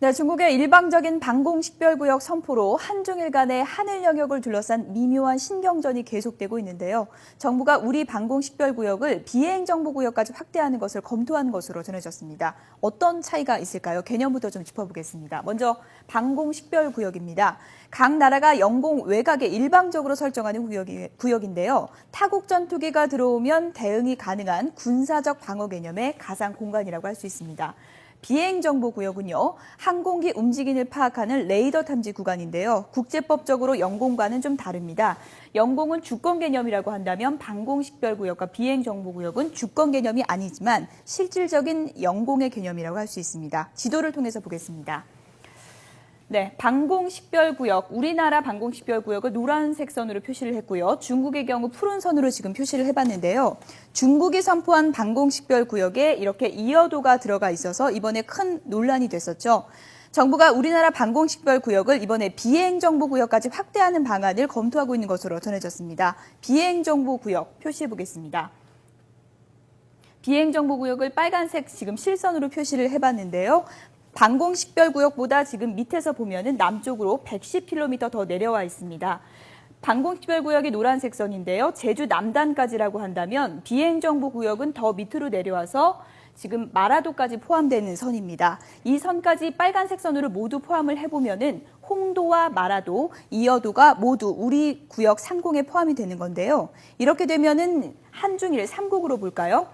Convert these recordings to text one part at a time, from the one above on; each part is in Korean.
네, 중국의 일방적인 방공식별구역 선포로 한중일 간의 하늘 영역을 둘러싼 미묘한 신경전이 계속되고 있는데요. 정부가 우리 방공식별구역을 비행정보구역까지 확대하는 것을 검토한 것으로 전해졌습니다. 어떤 차이가 있을까요? 개념부터 좀 짚어보겠습니다. 먼저 방공식별구역입니다. 각 나라가 영공 외곽에 일방적으로 설정하는 구역인데요. 타국 전투기가 들어오면 대응이 가능한 군사적 방어 개념의 가상 공간이라고 할 수 있습니다. 비행정보구역은요, 항공기 움직임을 파악하는 레이더 탐지 구간인데요. 국제법적으로 영공과는 좀 다릅니다. 영공은 주권 개념이라고 한다면 방공식별구역과 비행정보구역은 주권 개념이 아니지만 실질적인 영공의 개념이라고 할 수 있습니다. 지도를 통해서 보겠습니다. 네, 방공식별구역, 우리나라 방공식별구역을 노란색 선으로 표시를 했고요. 중국의 경우 푸른 선으로 지금 표시를 해봤는데요. 중국이 선포한 방공식별구역에 이렇게 이어도가 들어가 있어서 이번에 큰 논란이 됐었죠. 정부가 우리나라 방공식별구역을 이번에 비행정보구역까지 확대하는 방안을 검토하고 있는 것으로 전해졌습니다. 비행정보구역 표시해보겠습니다. 비행정보구역을 빨간색 지금 실선으로 표시를 해봤는데요. 방공식별구역보다 지금 밑에서 보면은 남쪽으로 110km 더 내려와 있습니다. 방공식별구역이 노란색 선인데요. 제주 남단까지라고 한다면 비행정보구역은 더 밑으로 내려와서 지금 마라도까지 포함되는 선입니다. 이 선까지 빨간색 선으로 모두 포함을 해보면은 홍도와 마라도, 이어도가 모두 우리 구역 상공에 포함이 되는 건데요. 이렇게 되면은 한중일 3국으로 볼까요?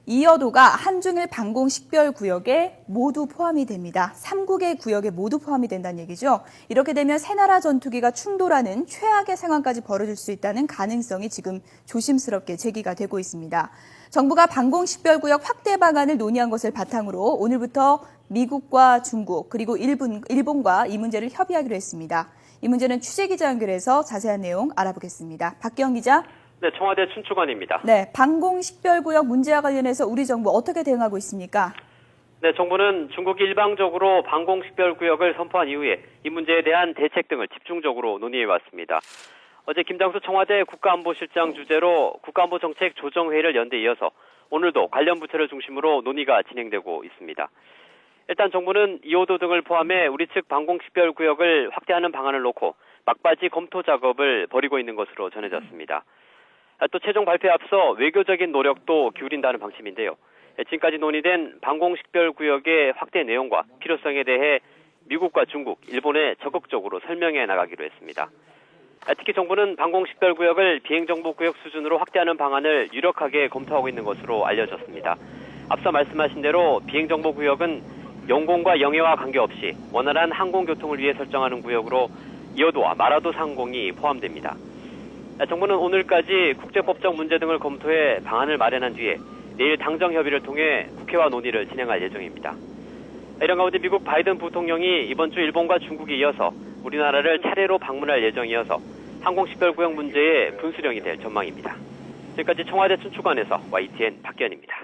이어도가 한중일 방공식별구역에 모두 포함이 됩니다. 3국의 구역에 모두 포함이 된다는 얘기죠. 이렇게 되면 세 나라 전투기가 충돌하는 최악의 상황까지 벌어질 수 있다는 가능성이 지금 조심스럽게 제기가 되고 있습니다. 정부가 방공식별구역 확대 방안을 논의한 것을 바탕으로 오늘부터 미국과 중국 그리고 일본과 이 문제를 협의하기로 했습니다. 이 문제는 취재기자 연결해서 자세한 내용 알아보겠습니다. 박기영 기자. 네, 청와대 춘추관입니다. 네, 방공식별구역 문제와 관련해서 우리 정부 어떻게 대응하고 있습니까? 네, 정부는 중국이 일방적으로 방공식별구역을 선포한 이후에 이 문제에 대한 대책 등을 집중적으로 논의해 왔습니다. 어제 김장수 청와대 국가안보실장 주재로 국가안보정책 조정회의를 연 데 이어서 오늘도 관련 부처를 중심으로 논의가 진행되고 있습니다. 일단 정부는 이호도 등을 포함해 우리 측 방공식별구역을 확대하는 방안을 놓고 막바지 검토 작업을 벌이고 있는 것으로 전해졌습니다. 또 최종 발표에 앞서 외교적인 노력도 기울인다는 방침인데요. 지금까지 논의된 방공식별구역의 확대 내용과 필요성에 대해 미국과 중국, 일본에 적극적으로 설명해 나가기로 했습니다. 특히 정부는 방공식별구역을 비행정보구역 수준으로 확대하는 방안을 유력하게 검토하고 있는 것으로 알려졌습니다. 앞서 말씀하신 대로 비행정보구역은 영공과 영해와 관계없이 원활한 항공교통을 위해 설정하는 구역으로 이어도와 마라도 상공이 포함됩니다. 정부는 오늘까지 국제법적 문제 등을 검토해 방안을 마련한 뒤에 내일 당정 협의를 통해 국회와 논의를 진행할 예정입니다. 이런 가운데 미국 바이든 부통령이 이번 주 일본과 중국에 이어서 우리나라를 차례로 방문할 예정이어서 항공식별구역 문제의 분수령이 될 전망입니다. 지금까지 청와대 춘추관에서 YTN 박기현입니다.